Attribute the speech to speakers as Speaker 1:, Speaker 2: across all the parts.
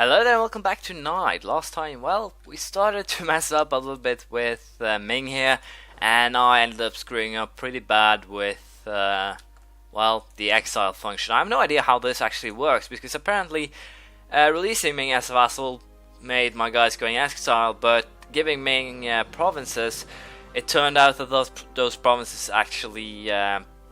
Speaker 1: Hello there, and welcome back to Najd. Last time, well, we started to mess up a little bit with Ming here, and I ended up screwing up pretty bad with, well, the exile function. I have no idea how this actually works, because apparently releasing Ming as a vassal made my guys going exile, but giving Ming provinces, it turned out that those provinces actually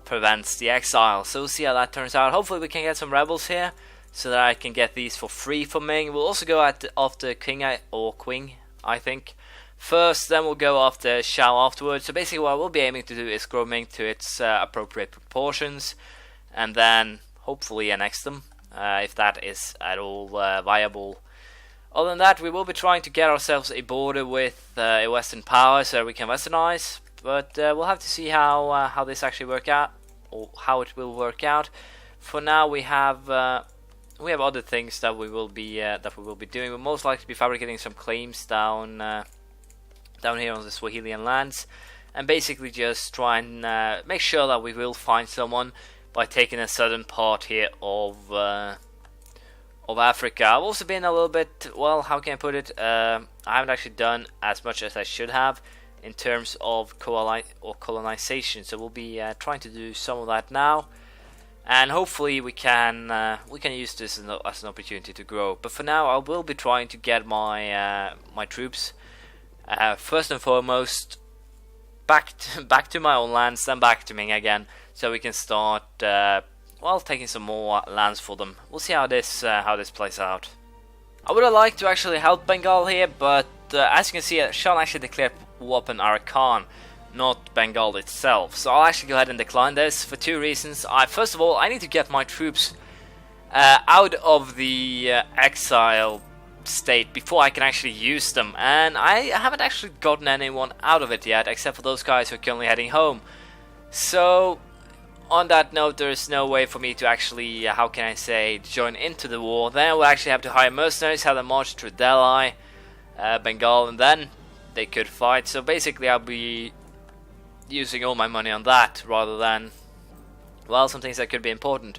Speaker 1: prevents the exile. So we'll see how that turns out. Hopefully we can get some rebels here, so that I can get these for free for Ming. We'll also go after King or Queen, I think. First, then we'll go after Shao afterwards. So basically what we'll be aiming to do is grow Ming to its appropriate proportions, and then hopefully annex them, if that is at all viable. Other than that, we will be trying to get ourselves a border with a Western power so we can westernize, but we'll have to see how this actually work out, or how it will work out. For now, we have other things that we will be doing. We'll most likely be fabricating some claims down here on the Swahilian lands, and basically just try and make sure that we will find someone by taking a southern part here of Africa. I've also been a little bit, well, how can I put it? I haven't actually done as much as I should have in terms of colonization. So we'll be trying to do some of that now. And hopefully we can use this as an opportunity to grow. But for now, I will be trying to get my my troops first and foremost back to my own lands, then back to Ming again, so we can start well, taking some more lands for them. We'll see how this plays out. I would have liked to actually help Bengal here, but as you can see, Sean actually declared war upon Arakan, not Bengal itself. So I'll actually go ahead and decline this for two reasons. First of all, I need to get my troops out of the exile state before I can actually use them, and I haven't actually gotten anyone out of it yet, except for those guys who are currently heading home. So on that note, there is no way for me to actually, how can I say, join into the war. Then we'll actually have to hire mercenaries, have them march through Delhi, Bengal, and then they could fight. So basically I'll be using all my money on that rather than, well, some things that could be important.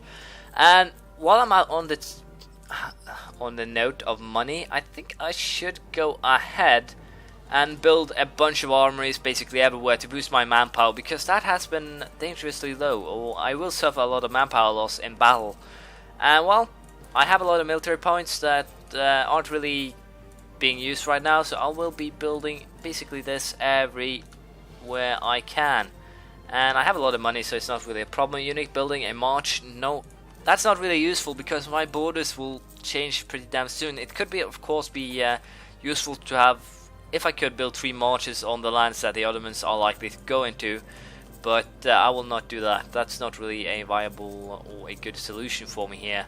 Speaker 1: And while I'm out on the note of money, I think I should go ahead and build a bunch of armories basically everywhere to boost my manpower, because that has been dangerously low, or I will suffer a lot of manpower loss in battle. And well, I have a lot of military points that aren't really being used right now, so I will be building basically this where I can, and I have a lot of money, so it's not really a problem. Unique building a march, no, that's not really useful because my borders will change pretty damn soon. It could be, of course, be useful to have, if I could, build 3 marches on the lands that the Ottomans are likely to go into, but I will not do that. That's not really a viable or a good solution for me here.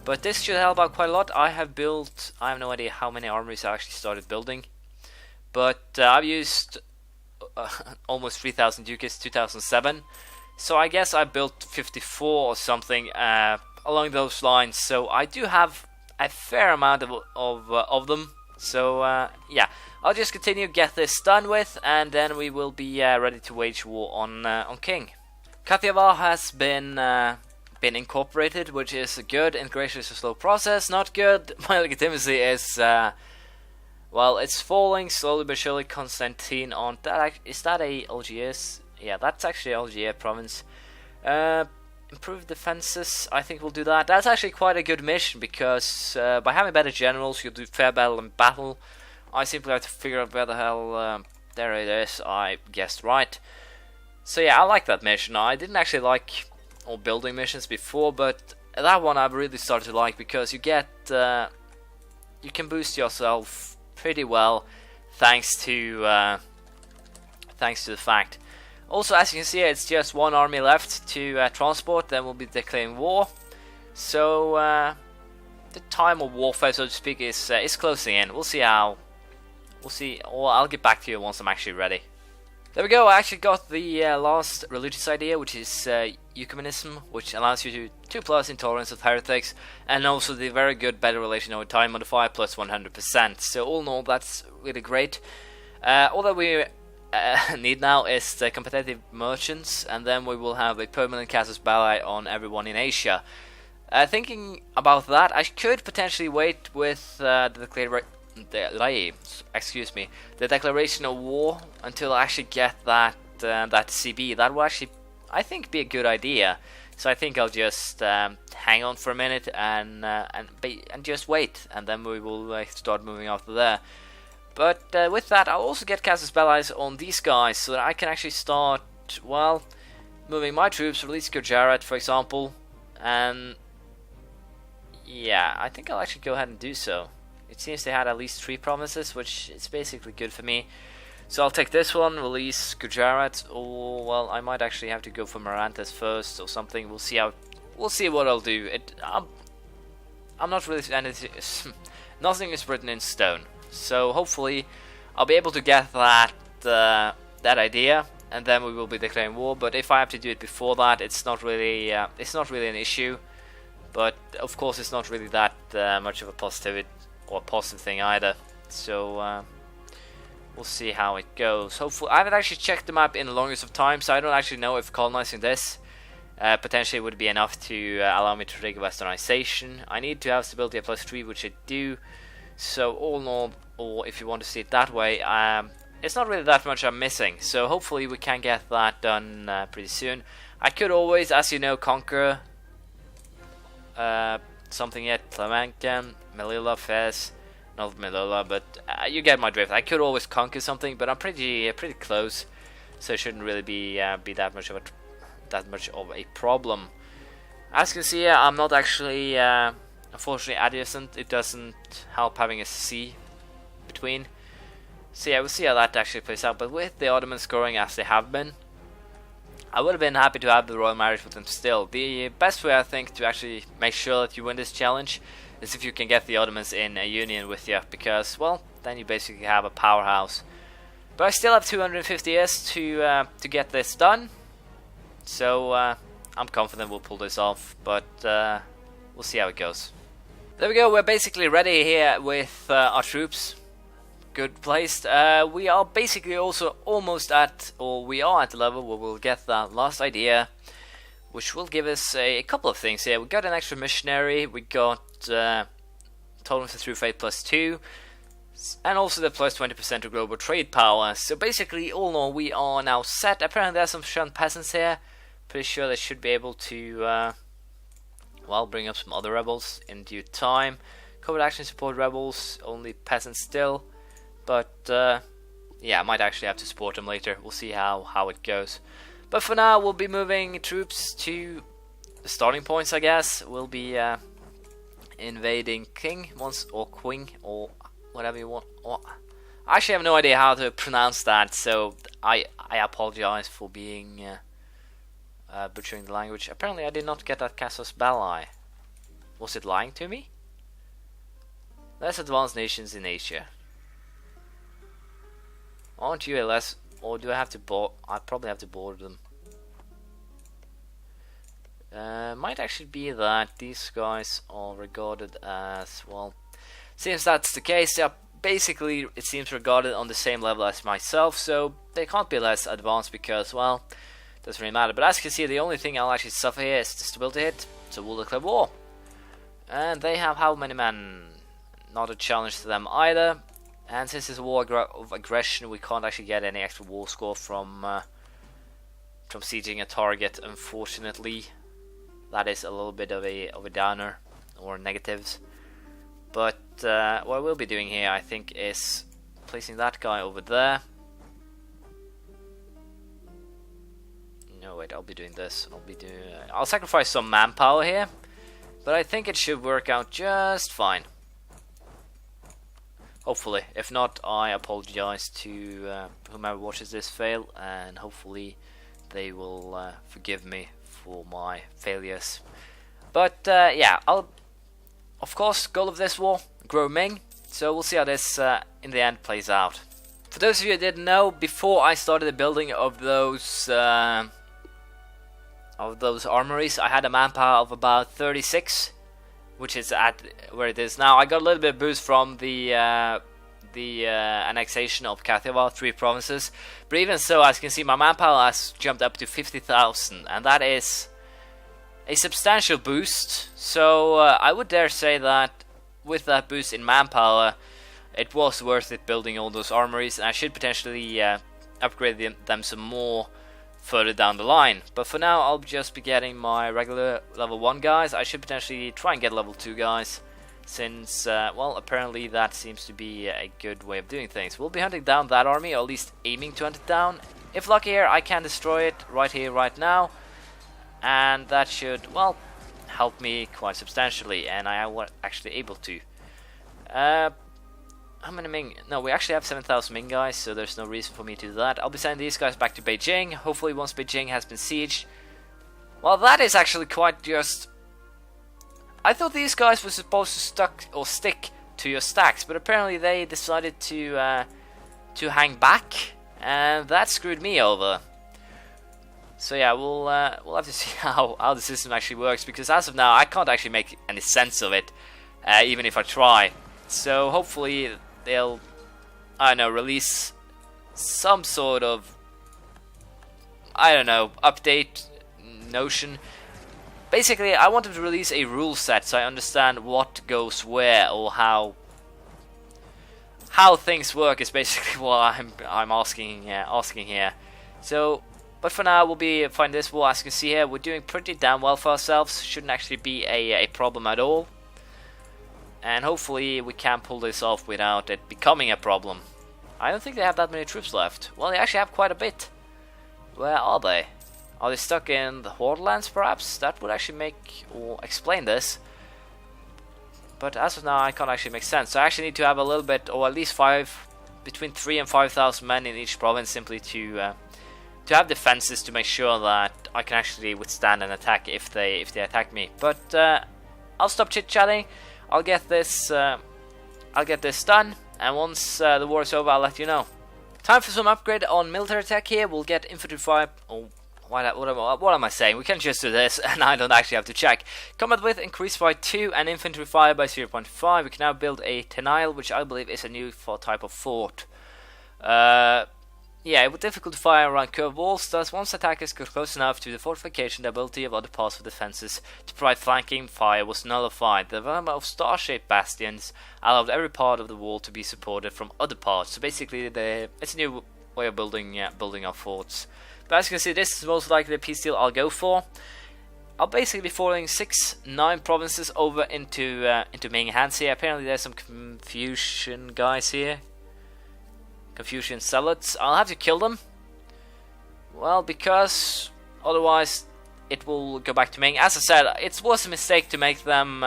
Speaker 1: But this should help out quite a lot. I have no idea how many armories I actually started building, but I've used almost 3,000 ducats, 2007, so I guess I built 54 or something along those lines. So I do have a fair amount of them. So yeah, I'll just continue get this done with, and then we will be ready to wage war on King. Kathiawar has been incorporated, which is good. Integration is a slow process, not good. My legitimacy is well, it's falling slowly but surely. Constantine on that. Is that a LGS? Yeah, that's actually Algiers province. Improve defenses. I think we'll do that. That's actually quite a good mission, because by having better generals, you'll do fair battle and battle. I simply have to figure out where the hell. There it is. I guessed right. So yeah, I like that mission. I didn't actually like all building missions before, but that one I've really started to like, because you get you can boost yourself pretty well thanks to the fact. Also, as you can see, it's just one army left to transport, then we'll be declaring war. So the time of warfare, so to speak, is closing in. We'll see, or I'll get back to you once I'm actually ready. There we go. I actually got the last religious idea, which is ecumenism, which allows you to 2+ intolerance of heretics, and also the very good better relation over time modifier plus 100%. So all in all, that's really great. All that we need now is the competitive merchants, and then we will have a permanent casus belli on everyone in Asia. Thinking about that, I could potentially wait with the declaration of war until I actually get that CB. That will actually, I think, be a good idea. So I think I'll just hang on for a minute and just wait, and then we will start moving after there. But with that, I'll also get casus belli on these guys so that I can actually start, well, moving my troops, release Gujarat, for example, and yeah, I think I'll actually go ahead and do so. It seems they had at least 3 provinces, which is basically good for me. So I'll take this one, release Gujarat, or well, I might actually have to go for Marantas first or something. We'll see what I'll do. I'm not really nothing is written in stone. So hopefully I'll be able to get that idea, and then we will be declaring war. But if I have to do it before that, it's not really an issue. But of course, it's not really that much of a positive thing either. So we'll see how it goes. Hopefully, I haven't actually checked the map in the longest of time, so I don't actually know if colonizing this potentially would be enough to allow me to trigger westernization. I need to have stability at +3, which I do. So all in all, or if you want to see it that way, it's not really that much I'm missing. So hopefully we can get that done pretty soon. I could always, as you know, conquer something yet. Tlamankan, Melilla, Fez, not Melilla, but you get my drift. I could always conquer something, but I'm pretty close, so it shouldn't really be that much of a problem. As you can see, I'm not actually unfortunately adjacent. It doesn't help having a sea between. So yeah, we'll see how that actually plays out. But with the Ottomans scoring as they have been, I would have been happy to have the royal marriage with them still. The best way, I think, to actually make sure that you win this challenge is if you can get the Ottomans in a union with you, because, well, then you basically have a powerhouse. But I still have 250 years to get this done, so I'm confident we'll pull this off, but we'll see how it goes. There we go, we're basically ready here with our troops. Good placed. We are basically also almost at, or we are at the level where we'll get that last idea, which will give us a couple of things here. We got an extra missionary, we got tolerance to true faith +2, and also the +20% to global trade power. So basically, all in all, we are now set. Apparently there's some shunt peasants here. Pretty sure they should be able to well, bring up some other rebels in due time. Covert action support rebels, only peasants still. But yeah, I might actually have to support them later. We'll see how it goes. But for now, we'll be moving troops to the starting points, I guess. We'll be invading King once, or Queen, or whatever you want. I actually have no idea how to pronounce that, so I apologize for being butchering the language. Apparently I did not get that casus belli. Was it lying to me? Less advanced nations in Asia. Aren't you a less, or do I have to board? I probably have to board them. Might actually be that these guys are regarded as, well, since that's the case, they are basically, it seems, regarded on the same level as myself, so they can't be less advanced because, well, it doesn't really matter. But as you can see, the only thing I'll actually suffer here is the stability hit, so we'll declare war. And they have how many men? Not a challenge to them either. And since it's a war of aggression, we can't actually get any extra war score from sieging a target, unfortunately. That is a little bit of a downer, or negatives. But what we'll be doing here, I think, is placing that guy over there. No, wait, I'll be doing this. I'll sacrifice some manpower here, but I think it should work out just fine. Hopefully. If not, I apologize to whomever watches this fail, and hopefully they will forgive me for my failures. But yeah, of course, goal of this war, grow Ming. So we'll see how this in the end plays out. For those of you who didn't know, before I started the building of those armories, I had a manpower of about 36. Which is at where it is now. I got a little bit of boost from the annexation of Kathiawar, 3 provinces. But even so, as you can see, my manpower has jumped up to 50,000, and that is a substantial boost. So I would dare say that with that boost in manpower, it was worth it building all those armories, and I should potentially upgrade them some more further down the line. But for now, I'll just be getting my regular level 1 guys. I should potentially try and get level 2 guys, since, well, apparently that seems to be a good way of doing things. We'll be hunting down that army, or at least aiming to hunt it down. If lucky here, I can destroy it right here, right now, and that should, well, help me quite substantially, and I am actually able to. How many Ming? No, we actually have 7,000 Ming guys, so there's no reason for me to do that. I'll be sending these guys back to Beijing. Hopefully once Beijing has been sieged. Well, that is actually quite just... I thought these guys were supposed to stick to your stacks, but apparently they decided to hang back, and that screwed me over. So yeah, we'll have to see how the system actually works, because as of now I can't actually make any sense of it, even if I try. So hopefully they'll, I don't know, release some sort of, I don't know, update notion. Basically, I want them to release a rule set so I understand what goes where, or how things work is basically what I'm asking here. So, but for now we'll be fighting this war. As you can see here, we're doing pretty damn well for ourselves. Shouldn't actually be a problem at all. And hopefully we can pull this off without it becoming a problem. I don't think they have that many troops left. Well, they actually have quite a bit. Where are they? Are they stuck in the Hordelands perhaps? That would actually make or explain this. But as of now I can't actually make sense. So I actually need to have a little bit, or at least between 3,000 and 5,000 men in each province, simply to have defenses to make sure that I can actually withstand an attack if they attack me. But I'll stop chit-chatting. I'll get this done, and once the war is over, I'll let you know. Time for some upgrade on military tech here. We'll get infantry fire. Oh, what am I saying? We can just do this, and I don't actually have to check. Combat width increased by 2, and infantry fire by 0.5. We can now build a tenile, which I believe is a new type of fort. Yeah, it was difficult to fire around curved walls, thus once attackers got close enough to the fortification, the ability of other parts of defenses to provide flanking fire was nullified. The development of star-shaped bastions allowed every part of the wall to be supported from other parts. So basically, it's a new way of building our forts. But as you can see, this is most likely the peace deal I'll go for. I'll basically be following 9 provinces over into Ming hands here. Apparently there's some Confucian guys here. Confucian zealots. I'll have to kill them. Well, because otherwise it will go back to Ming. As I said, it was a mistake to make them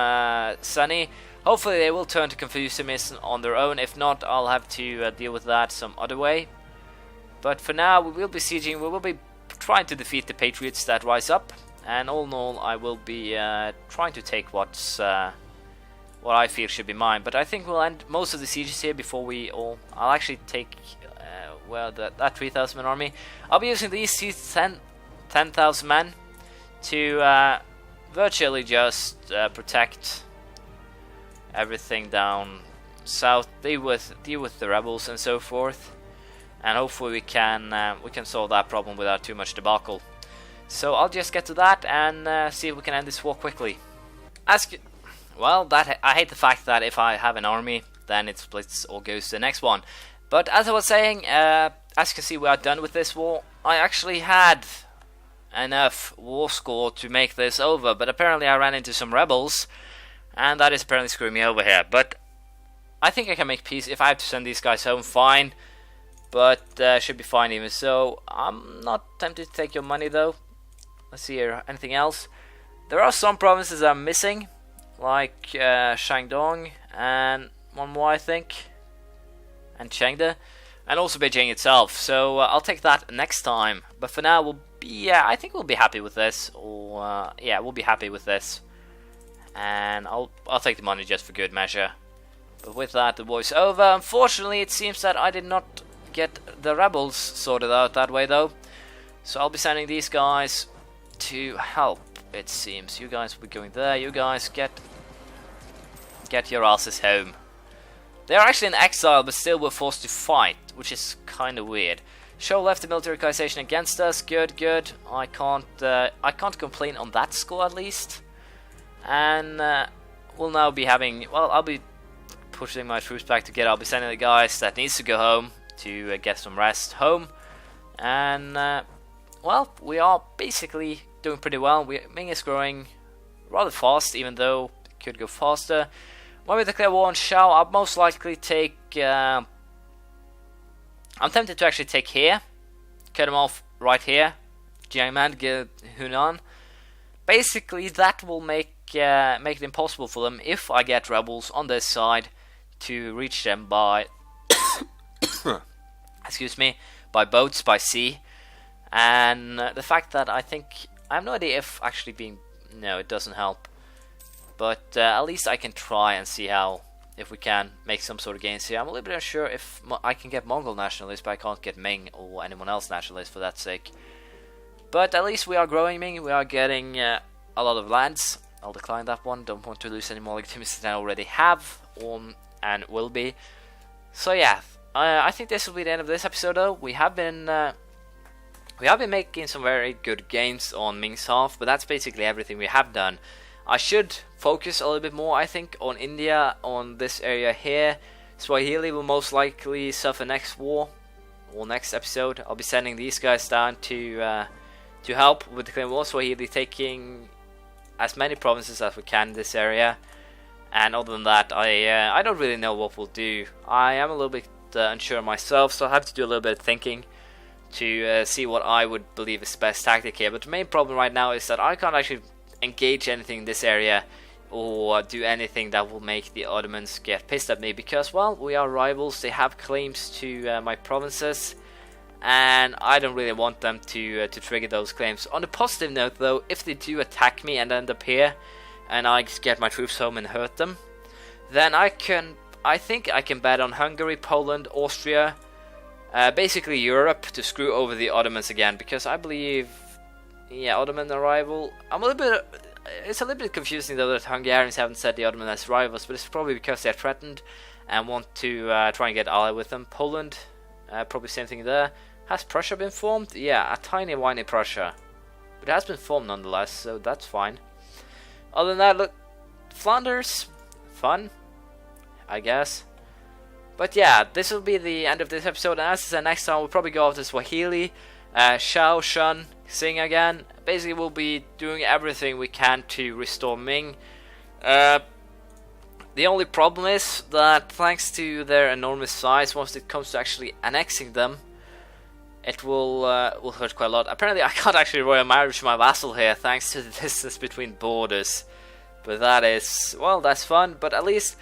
Speaker 1: sunny. Hopefully they will turn to Confucianism on their own. If not, I'll have to deal with that some other way. But for now, we will be sieging. We will be trying to defeat the Patriots that rise up. And all in all, I will be trying to take what I feel should be mine. But I think we'll end most of the sieges here before I'll actually take that 3,000 man army. I'll be using these 10,000 men to virtually just protect everything down south, deal with the rebels and so forth, and hopefully we can solve that problem without too much debacle. So I'll just get to that and see if we can end this war quickly. Well, I hate the fact that if I have an army, then it splits or goes to the next one. But as I was saying, as you can see, we are done with this war. I actually had enough war score to make this over, but apparently I ran into some rebels, and that is apparently screwing me over here. But I think I can make peace. If I have to send these guys home, fine. But should be fine even so. I'm not tempted to take your money though. Let's see here, anything else? There are some provinces I'm missing, like Shandong and one more I think, and Chengde, and also Beijing itself. So I'll take that next time. But for now, I think we'll be happy with this. Or yeah, we'll be happy with this, and I'll take the money just for good measure. But with that, the war's over. Unfortunately, it seems that I did not get the rebels sorted out that way though. So I'll be sending these guys to help. It seems you guys will be going there. You guys get your asses home. They are actually in exile, but still were forced to fight, which is kind of weird. Show left the military coalition against us. Good, good. I can't complain on that score at least. And we'll now be having, well, I'll be pushing my troops back together. I'll be sending the guys that needs to go home to get some rest home. And well, we are basically doing pretty well. Ming is growing rather fast, even though it could go faster. When we declare war on Shao, I'll most likely take. I'm tempted to actually take here, cut him off right here, Jiangman, get Hunan. Basically, that will make it impossible for them if I get rebels on this side to reach them by, excuse me, by boats, by sea. And the fact that I have no idea if actually being, no, it doesn't help. But at least I can try and see if we can make some sort of gains here. I'm a little bit unsure if I can get Mongol nationalists, but I can't get Ming or anyone else nationalists for that sake. But at least we are growing Ming, we are getting a lot of lands. I'll decline that one, don't want to lose any more legitimacy than I already have, and will be. So yeah, I think this will be the end of this episode though. We have been making some very good gains on Ming's half, but that's basically everything we have done. I should focus a little bit more, I think, on India, on this area here. Swahili will most likely suffer next war, or next episode. I'll be sending these guys down to help with the claim war. Swahili taking as many provinces as we can in this area. And other than that, I don't really know what we'll do. I am a little bit unsure myself, so I have to do a little bit of thinking to see what I would believe is the best tactic here. But the main problem right now is that I can't actually engage anything in this area or do anything that will make the Ottomans get pissed at me, because, well, we are rivals. They have claims to my provinces, and I don't really want them to trigger those claims. On a positive note though, if they do attack me and end up here and I just get my troops home and hurt them, then I think I can bet on Hungary, Poland, Austria, basically Europe, to screw over the Ottomans again, because I believe, yeah, Ottoman arrival. It's a little bit confusing though that Hungarians haven't said the Ottoman as rivals, but it's probably because they're threatened and want to try and get allied with them. Poland, probably same thing there. Has Prussia been formed? Yeah, a tiny whiny Prussia, but it has been formed nonetheless, so that's fine. Other than that, look, Flanders, fun, I guess. But yeah, this will be the end of this episode, and as I said, next time we'll probably go after Swahili, Shao, Shun, Xing again. Basically, we'll be doing everything we can to restore Ming. The only problem is that thanks to their enormous size, once it comes to actually annexing them, it will hurt quite a lot. Apparently, I can't actually royal marriage my vassal here thanks to the distance between borders. But that is, well, that's fun. But at least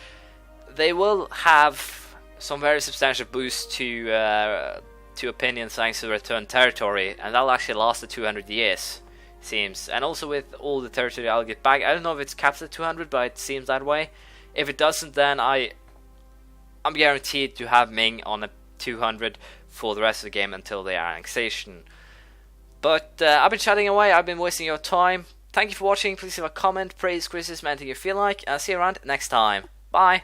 Speaker 1: they will have some very substantial boost to opinion thanks to return territory, and that'll actually last the 200 years, seems. And also with all the territory I'll get back, I don't know if it's capped at 200, but it seems that way. If it doesn't, then I'm guaranteed to have Ming on a 200 for the rest of the game until their annexation. But I've been chatting away, I've been wasting your time. Thank you for watching, please leave a comment, praise, criticism, anything you feel like, and I'll see you around next time. Bye!